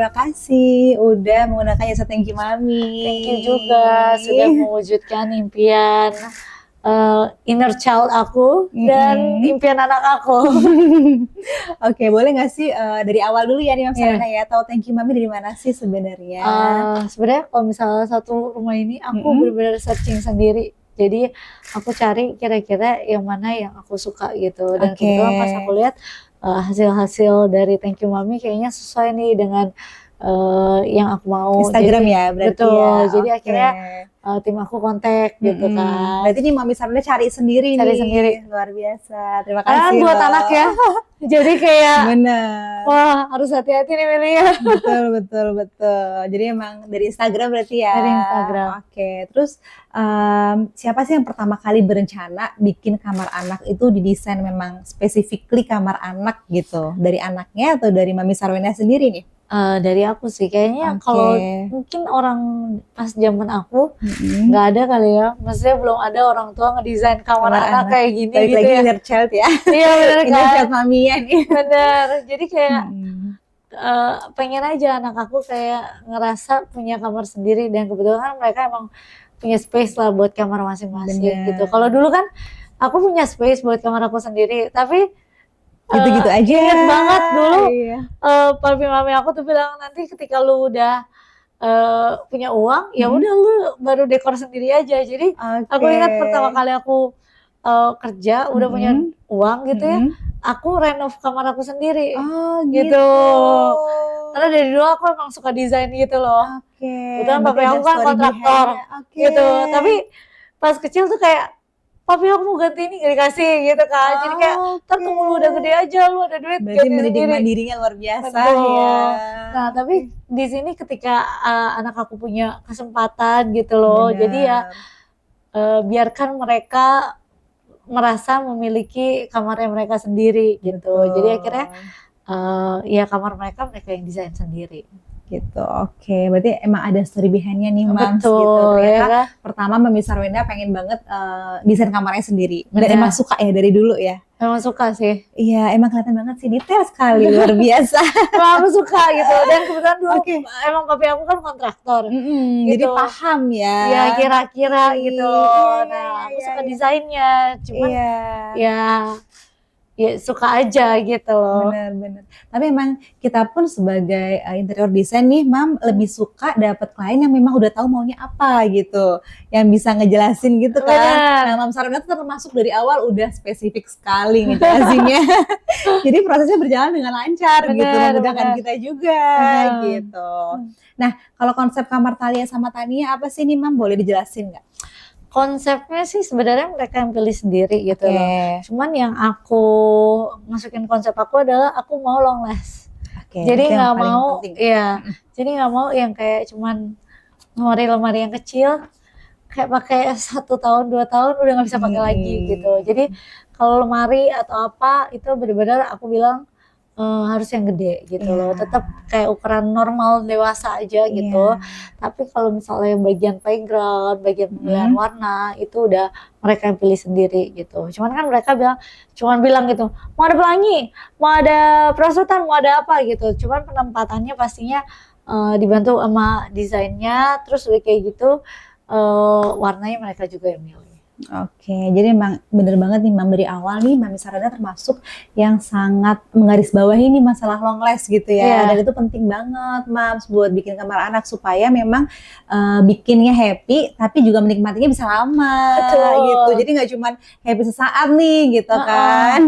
terima kasih udah menggunakan jasa Thank You Mami. Thank you juga sudah mewujudkan impian inner child aku dan impian anak aku. Oke, boleh nggak sih dari awal dulu ya nih Mam Sarwenda ya, tahu Thank You Mami dari mana sih sebenarnya? Sebenarnya kalau misalnya satu rumah ini aku benar-benar searching sendiri. Jadi aku cari kira-kira yang mana yang aku suka gitu. Dan kebetulan pas aku lihat hasil-hasil dari Thank You Mami kayaknya sesuai nih dengan yang aku mau. Instagram jadi, ya berarti betul, ya. jadi akhirnya tim aku kontak gitu kan. Berarti nih Mami Sarwenda cari sendiri nih. Sendiri. Luar biasa. Terima kasih. Kan buat anak ya. Jadi kayak bener. Wah, harus hati-hati nih milihnya. Betul. Jadi emang dari Instagram berarti ya. Dari Instagram. Oke. Terus siapa sih yang pertama kali berencana bikin kamar anak itu didesain memang specifically kamar anak gitu? Dari anaknya atau dari Mami Sarwenda sendiri nih? Dari aku sih kayaknya kalau mungkin orang pas zaman aku nggak ada kali ya, maksudnya belum ada orang tua ngedesain kamar anak kayak gini gitu lagi ya. Inner child ya. Iya benar kan. Inner child maminya nih. Bener. Jadi kayak pengen aja anak aku kayak ngerasa punya kamar sendiri dan kebetulan mereka emang punya space lah buat kamar masing-masing gitu. Kalau dulu kan aku punya space buat kamar aku sendiri, tapi gitu-gitu aja. Ingat banget dulu papi mami aku tuh bilang nanti ketika lu udah punya uang ya udah lu baru dekor sendiri aja. Jadi aku ingat pertama kali aku kerja udah punya uang gitu ya, aku renov kamar aku sendiri. Gitu. Karena dari dulu aku emang suka desain gitu loh. Kebetulan papi aku kan kontraktor gitu. Tapi pas kecil tuh kayak papi aku mau ganti ini gak dikasih gitu kan. Jadi kayak ntar tunggu lu udah gede aja, lu ada duit berarti mendidik mandirinya luar biasa. Ya. Nah tapi di sini ketika anak aku punya kesempatan gitu loh. Jadi ya biarkan mereka merasa memiliki kamarnya mereka sendiri gitu. Jadi akhirnya ya kamar mereka yang desain sendiri. Gitu, oke. Berarti emang ada story behind-nya nih, Mams. Betul, gitu. Ternyata ya. Pertama Mami Sarwenda pengen banget desain kamarnya sendiri. Dan emang suka ya dari dulu ya? Emang suka sih. Iya, emang kelihatan banget sih, detail sekali, luar biasa. Emang aku suka gitu. Dan kebetulan dulu emang papi aku kan kontraktor. Gitu. Jadi paham ya. Ya kira-kira gitu. Nah aku suka desainnya. Cuman ya suka aja gitu loh. Bener. Tapi emang kita pun sebagai interior design nih, Mam, lebih suka dapet klien yang memang udah tahu maunya apa gitu, yang bisa ngejelasin gitu kan. Nah, Mam Sarwenda tuh termasuk dari awal udah spesifik sekali ngejelasinnya. Jadi prosesnya berjalan dengan lancar gitu, memudahkan kita juga gitu. Nah, kalau konsep kamar Thalia sama Tania apa sih nih, Mam? Boleh dijelasin nggak? Konsepnya sih sebenarnya mereka yang pilih sendiri gitu loh. Cuman yang aku masukin konsep aku adalah aku mau long last. Jadi nggak mau, jadi nggak mau yang kayak cuman lemari-lemari yang kecil, kayak pakai 1 tahun 2 tahun udah nggak bisa pakai lagi gitu. Jadi kalau lemari atau apa itu benar-benar aku bilang harus yang gede gitu loh, tetap kayak ukuran normal dewasa aja gitu. Tapi kalau misalnya yang bagian playground, bagian pemilihan warna itu udah mereka yang pilih sendiri gitu. Cuman kan mereka bilang gitu, mau ada pelangi, mau ada perosotan, mau ada apa gitu. Cuman penempatannya pastinya dibantu sama desainnya, terus udah kayak gitu warnanya mereka juga yang milih. Oke, jadi emang bener banget nih Mam, dari awal nih Mami Sarwenda termasuk yang sangat menggarisbawahi nih masalah long last gitu ya. Dan itu penting banget Mams buat bikin kamar anak supaya memang bikinnya happy tapi juga menikmatinya bisa lama gitu. Jadi nggak cuma happy sesaat nih gitu kan.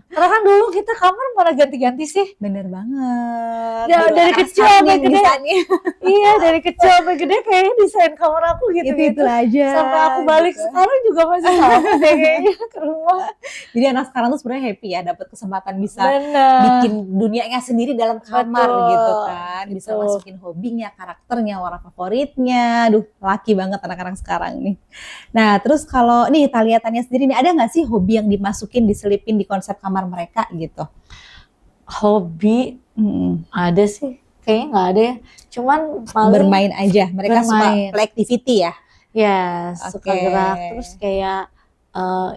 Karena kan dulu kita kamar mana ganti-ganti sih. Bener banget. Ya, dari kecil sampai gede. Iya, dari kecil sampai gede kayaknya desain kamar aku gitu. Itu aja. Sampai aku balik sekarang juga masih sama deh kayaknya ke rumah. Jadi anak sekarang tuh sebenarnya happy ya dapat kesempatan bisa bikin dunianya sendiri dalam kamar gitu kan. Bisa masukin hobinya, karakternya, warna favoritnya. Aduh, laki banget anak-anak sekarang nih. Nah, terus kalau nih Thalia sendiri nih, ada nggak sih hobi yang dimasukin, diselipin di konsep kamar mereka gitu? Hobi ada sih. Kayaknya nggak ada ya. Cuman paling bermain aja. Mereka suka play activity ya? Ya, suka gerak. Terus kayak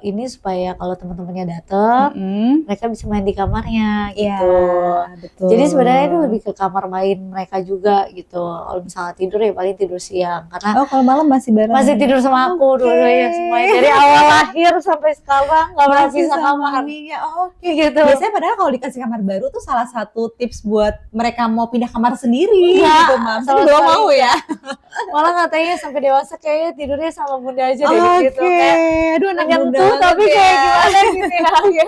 ini supaya kalau teman-temannya datang, mereka bisa main di kamarnya gitu. Betul. Jadi sebenarnya itu lebih ke kamar main mereka juga gitu. Kalau misalnya tidur ya paling tidur siang, karena kalau malam masih bareng. Masih tidur sama aku dua-duanya semuanya dari awal lahir sampai sekarang nggak pernah pisah kamar. Gitu. Biasanya padahal kalau dikasih kamar baru tuh salah satu tips buat mereka mau pindah kamar sendiri gitu, Mam. Belum mau ya. Malah katanya sampai dewasa kayaknya tidurnya sama bunda aja deh gitu. Aduh, anak bunda tapi kayak gimana gitu ya.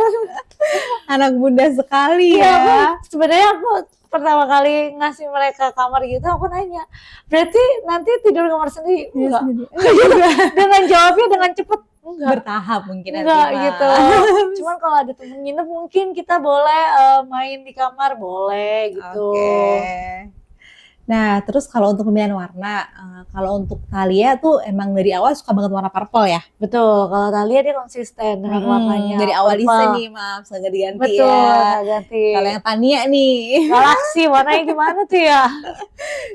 Anak bunda sekali ya. Sebenarnya aku pertama kali ngasih mereka kamar gitu, aku nanya, berarti nanti tidur kamar sendiri? Enggak juga. Dengan jawabnya dengan cepet, enggak. Bertahap mungkin enggak gitu. Cuman kalau ada temen nginep mungkin kita boleh main di kamar, boleh gitu. Nah, terus kalau untuk pemilihan warna, kalau untuk Thalia tuh emang dari awal suka banget warna purple ya? Betul, kalau Thalia dia konsisten dengan warnanya. Dari awal desain nih, Mam, nggak diganti. Betul, nggak ganti. Kalau yang Tania nih, galaksi warnanya gimana tuh ya?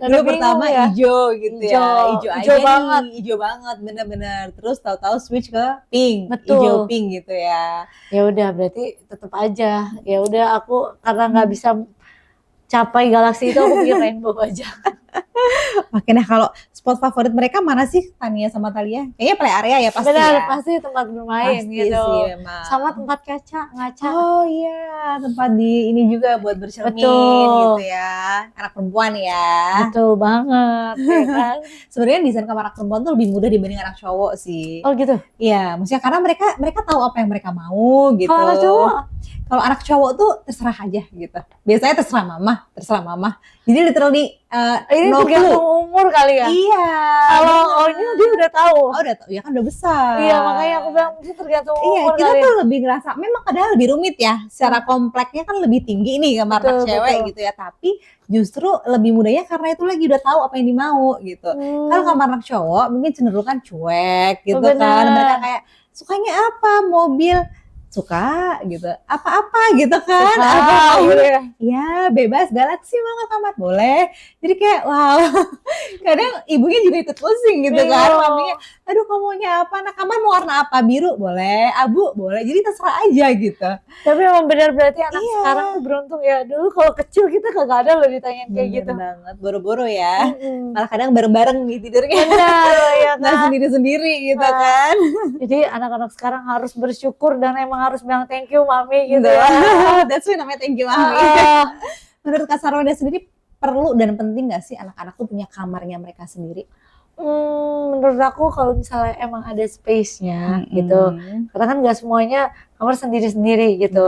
Dulu pertama hijau gitu ya, hijau banget, hijau banget, bener-bener. Terus tahu-tahu switch ke pink, hijau pink gitu ya. Ya udah, berarti tetap aja. Ya udah, aku karena nggak bisa capai galaksi itu, aku bikin rainbow aja. Oke, nah kalau spot favorit mereka mana sih, Tania sama Thalia? Kayaknya play area ya pasti. Benar, ya? pasti tempat bermain pasti gitu. Sih, sama tempat ngaca. Oh iya, tempat di ini juga buat bercermin gitu ya. Anak perempuan ya. Betul banget. Ya kan? Sebenarnya desain kamar anak perempuan tuh lebih mudah dibanding anak cowok sih. Oh gitu? Iya, maksudnya karena mereka tahu apa yang mereka mau gitu. Kalau anak cowok? Kalau anak cowok tuh terserah aja gitu. Biasanya terserah mama. Jadi literally ini tergantung umur kali ya? Iya. Kalau ini dia udah tahu. Oh udah tahu, ya kan udah besar. Iya, makanya aku bilang mungkin tergantung umur. Iya, kita tuh lebih ngerasa memang padahal lebih rumit ya. Secara kompleknya kan lebih tinggi nih kamar anak cewek gitu ya. Tapi justru lebih mudahnya karena itu lagi udah tahu apa yang dimau gitu. Kalau kamar anak cowok mungkin cenderung kan cuek gitu kan. Mereka kayak sukanya apa, mobil, suka gitu, apa-apa gitu kan, apa gitu ya, bebas, galaksi banget kamar boleh. Jadi kayak wow, kadang ibunya juga ikut pusing gitu kan, maminya, aduh kamu maunya apa, nah kamar mau warna apa, biru boleh, abu boleh, jadi terserah aja gitu. Tapi emang benar berarti anak sekarang tuh beruntung ya. Dulu kalau kecil kita kagak ada loh ditanyain kayak gitu. Banget, boro-boro ya, malah kadang bareng-bareng nih tidurnya. Benar ya kan. Nah sendiri-sendiri gitu kan. Jadi anak-anak sekarang harus bersyukur dan emang harus bilang thank you mami gitu ya. That's why namanya thank you mami. Menurut Kak Sarwenda sendiri perlu dan penting gak sih anak-anak tuh punya kamarnya mereka sendiri? Menurut aku kalau misalnya emang ada space-nya gitu, karena kan gak semuanya kamar sendiri-sendiri gitu.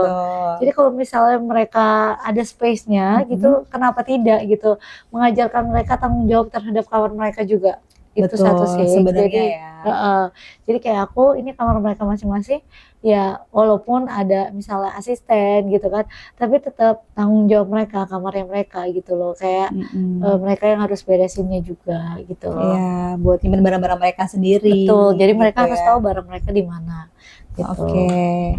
Jadi kalau misalnya mereka ada space-nya gitu, kenapa tidak gitu, mengajarkan mereka tanggung jawab terhadap kamar mereka juga. Itu satu sih sebenarnya ya. Jadi kayak aku ini kamar mereka masing-masing ya, walaupun ada misalnya asisten gitu kan, tapi tetap tanggung jawab mereka, kamarnya mereka gitu loh, kayak mereka yang harus beresinnya juga gitu loh. Iya, buat nyimpen barang-barang mereka sendiri. Betul, jadi gitu mereka harus tahu barang mereka di mana gitu. Oke.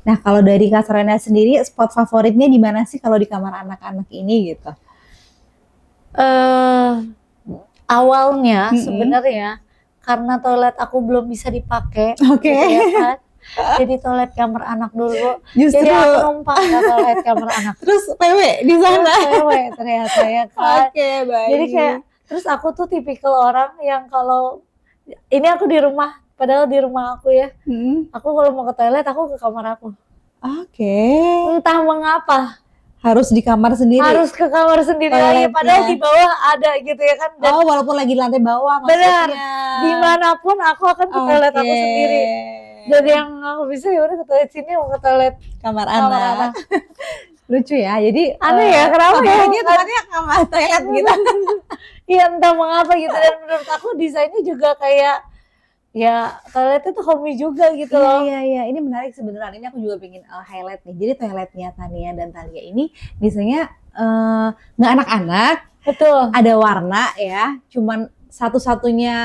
Nah kalau dari Kak Sarwenda sendiri spot favoritnya di mana sih kalau di kamar anak-anak ini gitu? Awalnya sebenarnya karena toilet aku belum bisa dipakai, gitu ya kan. Jadi toilet kamar anak dulu. Jadi aku numpang ke toilet kamar anak. Terus PW di sana. PW ternyata ya kan. Baik. Jadi kayak terus aku tuh tipikal orang yang kalau ini aku di rumah, padahal di rumah aku ya. Aku kalau mau ke toilet aku ke kamar aku. Entah mengapa. Harus di kamar sendiri. Harus ke kamar sendiri lagi, padahal di bawah ada gitu ya kan. Dan walaupun lagi di lantai bawah maksudnya. Benar. Dimanapun aku akan ke toilet aku sendiri. Jadi yang aku bisa ya udah ke toilet sini, mau ke toilet kamar anak. Lucu ya. Jadi aneh ya, kenapa ya? Tempatnya kamar toilet gitu. Iya entah mengapa gitu, dan menurut aku desainnya juga kayak ya toiletnya tuh homey juga gitu loh. Iya, ini menarik sebenarnya. Ini aku juga pengen highlight nih. Jadi toiletnya Tania dan Thalia ini biasanya nggak anak-anak. Betul. Ada warna ya. Cuman satu-satunya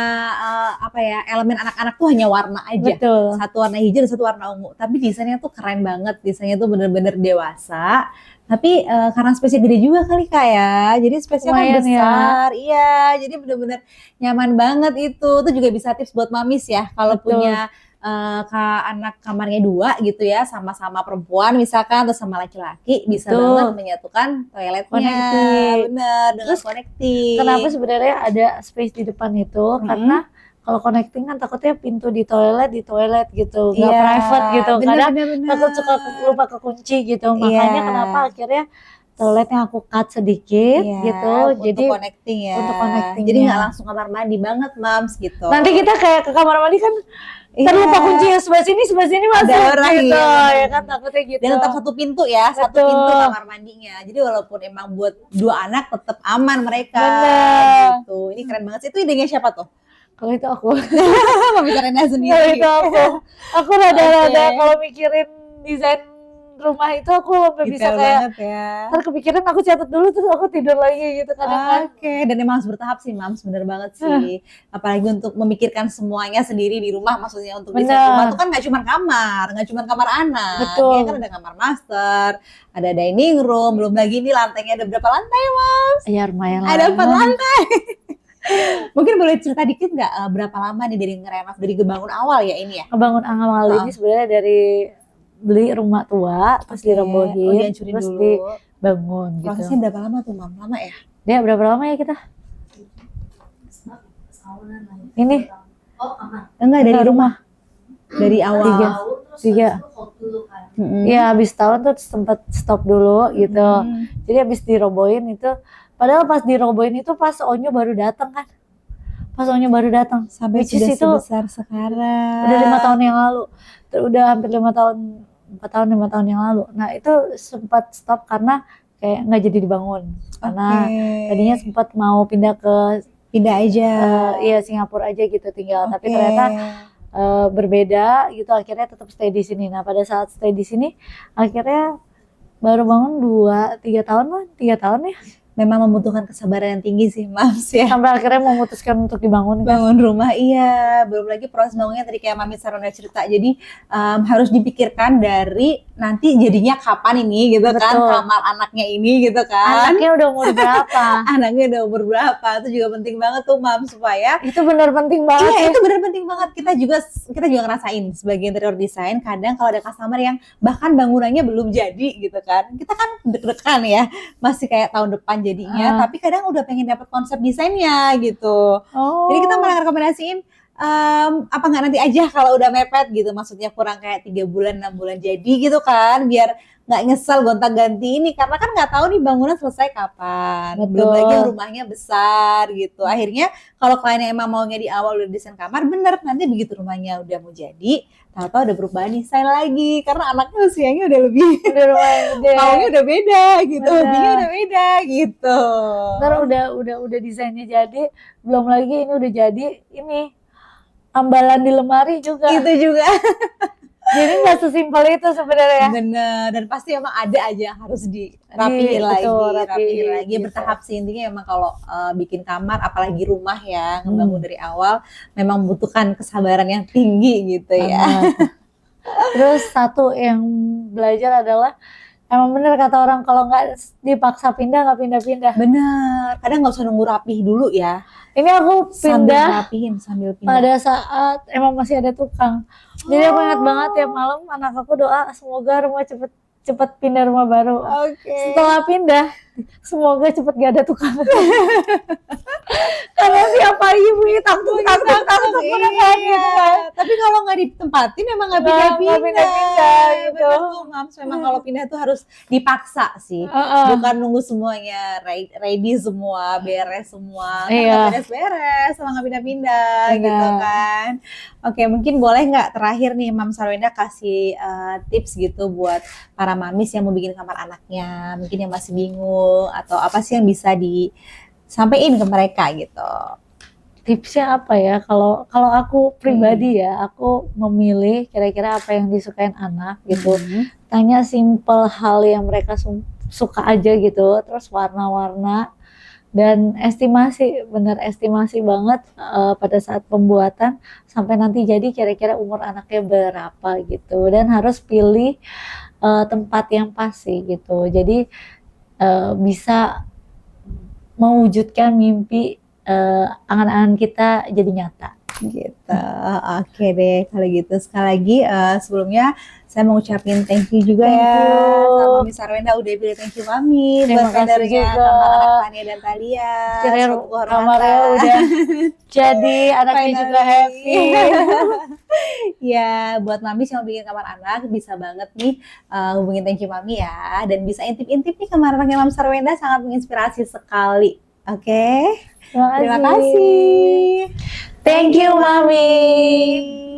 elemen anak-anak tuh hanya warna aja. Betul. Satu warna hijau dan satu warna ungu. Tapi desainnya tuh keren banget. Desainnya tuh bener-bener dewasa. Tapi karena space-nya gede juga kali Kak ya, jadi space-nya kan besar, iya, jadi bener-bener nyaman banget itu. Itu juga bisa tips buat mamis ya, kalau punya ke anak kamarnya 2 gitu ya, sama-sama perempuan misalkan atau sama laki-laki bisa Betul. banget menyatukan toiletnya. Connecting. Bener, dengan Terus connecting. Kenapa sebenarnya ada space di depan itu? Karena kalau connecting kan takutnya pintu di toilet gitu, nggak private gitu. Kadang takut suka lupa kekunci gitu. Makanya kenapa akhirnya toiletnya aku cut sedikit gitu. Jadi untuk connecting ya. Untuk connecting. Jadi nggak langsung kamar mandi banget, Mams gitu. Nanti kita kayak ke kamar mandi kan lupa kunci yang sebelah sini masuk orang gitu. Ya kan takutnya gitu. Dan tetap satu pintu ya, satu pintu kamar mandinya. Jadi walaupun emang buat 2 anak tetap aman mereka. Bener. Gitu. Ini keren banget sih. Itu idenya siapa tuh? Kalau itu aku. Mami Sarena sendiri. Kalau itu aku. Aku rada-rada kalau mikirin desain rumah itu aku sampai bisa kayak ntar kepikiran aku catat dulu terus aku tidur lagi gitu kadang-kadang. Dan emang harus bertahap sih, Mams, bener banget sih. Apalagi untuk memikirkan semuanya sendiri di rumah, maksudnya untuk desain rumah itu kan nggak cuma kamar anak. Betul. Ya kan ada kamar master, ada dining room, belum lagi ini lantainya ada berapa lantai, Mams? Iya lumayan lah. Ada 4 lantai. Mungkin boleh cerita dikit nggak berapa lama nih dari ngerenov, dari kebangun awal ya ini ya? Kebangun awal ini sebenarnya dari beli rumah tua, terus dirobohin, terus dibangun gitu. Prosesnya berapa lama tuh, Mam? Lama ya? Dia berapa lama ya kita? Ini? Enggak, dari rumah. Dari awal. 3. Ya habis tahun tuh sempat stop dulu gitu. Jadi habis dirobohin itu, padahal pas dirobohin itu pas Onyo baru datang kan. Sampai sudah sebesar sekarang. Udah 5 tahun yang lalu. Udah hampir 5 tahun yang lalu. Nah itu sempat stop karena kayak nggak jadi dibangun. Karena tadinya sempat mau pindah aja. Iya Singapura aja gitu tinggal. Tapi ternyata berbeda gitu. Akhirnya tetap stay di sini. Nah pada saat stay di sini akhirnya baru bangun 3 tahun ya. Memang membutuhkan kesabaran yang tinggi sih, Mams ya. Sampai akhirnya memutuskan untuk dibangun. Bangun rumah, iya. Belum lagi proses bangunnya tadi kayak Mami Sarona cerita. Jadi harus dipikirkan dari nanti jadinya kapan ini gitu. Betul. Kan. Kamar anaknya ini gitu kan. Anaknya udah umur berapa? Anaknya udah umur berapa. Itu juga penting banget tuh, Mams, supaya. Itu benar penting banget. Iya, itu benar penting banget. Kita juga ngerasain sebagai interior design. Kadang kalau ada customer yang bahkan bangunannya belum jadi gitu kan. Kita kan deg-degan ya. Masih kayak tahun depan jadinya, tapi kadang udah pengen dapat konsep desainnya gitu. Jadi kita malah rekomendasiin apa nggak nanti aja kalau udah mepet gitu, maksudnya kurang kayak 3 bulan 6 bulan jadi gitu kan, biar nggak nyesel gonta-ganti ini karena kan nggak tahu nih bangunan selesai kapan. Betul. Belum lagi rumahnya besar gitu. Akhirnya kalau kliennya emang maunya di awal udah desain kamar, bener nanti begitu rumahnya udah mau jadi, tahu-tahu ada perubahan desain lagi karena anaknya usianya udah lebih maunya udah beda gitu, hobinya udah beda gitu. Ntar udah desainnya jadi, belum lagi ini udah jadi ini ambalan di lemari juga. Itu juga. Jadi nggak sesimpel itu sebenarnya. Bener, dan pasti emang ada aja yang harus dirapihin lagi, gitu. Bertahap sih intinya. Emang kalau bikin kamar, apalagi rumah ya, ngebangun dari awal, memang membutuhkan kesabaran yang tinggi gitu ya. Terus satu yang belajar adalah emang bener kata orang kalau nggak dipaksa pindah nggak pindah-pindah. Bener, kadang nggak usah nunggu rapih dulu ya. Ini aku pindah sambil pindah. Pada saat emang masih ada tukang. Jadi aku ingat banget tiap malam anak aku doa semoga rumah cepet pindah rumah baru. Setelah pindah, semoga cepet gak ada tukang. Karena tiap pagi bunyi takut gitu kan. Tapi kalau nggak ditempatin emang nggak pindah-pindah gitu. Mams, memang kalau pindah tuh harus dipaksa sih. Bukan nunggu semuanya ready semua, beres semua. Kan beres-beres sama nggak pindah-pindah gitu kan. Oke, mungkin boleh nggak terakhir nih Mam Sarwenda kasih tips gitu buat para mamis yang mau bikin kamar anaknya, mungkin yang masih bingung atau apa sih yang bisa disampaikan ke mereka gitu. Tipsnya apa ya? Kalau aku pribadi ya, aku memilih kira-kira apa yang disukain anak gitu. Tanya simple hal yang mereka suka aja gitu, terus warna-warna dan estimasi banget pada saat pembuatan sampai nanti jadi kira-kira umur anaknya berapa gitu, dan harus pilih tempat yang pas sih gitu, jadi bisa mewujudkan mimpi angan-angan kita jadi nyata. Gitu. Oke deh kalau gitu. Sekali lagi sebelumnya saya mau ngucapin thank you juga sama Mami Sarwenda udah pilih Thank You Mami buat kadernya Kamar Anak Tania dan Talia. Kamarnya udah jadi anaknya juga happy. Ya buat Mami yang mau bikin kamar anak bisa banget nih hubungin Thank You Mami ya. Dan bisa intip-intip nih kamar anaknya Mami Sarwenda, sangat menginspirasi sekali. Oke. Terima kasih. Thank you Mami.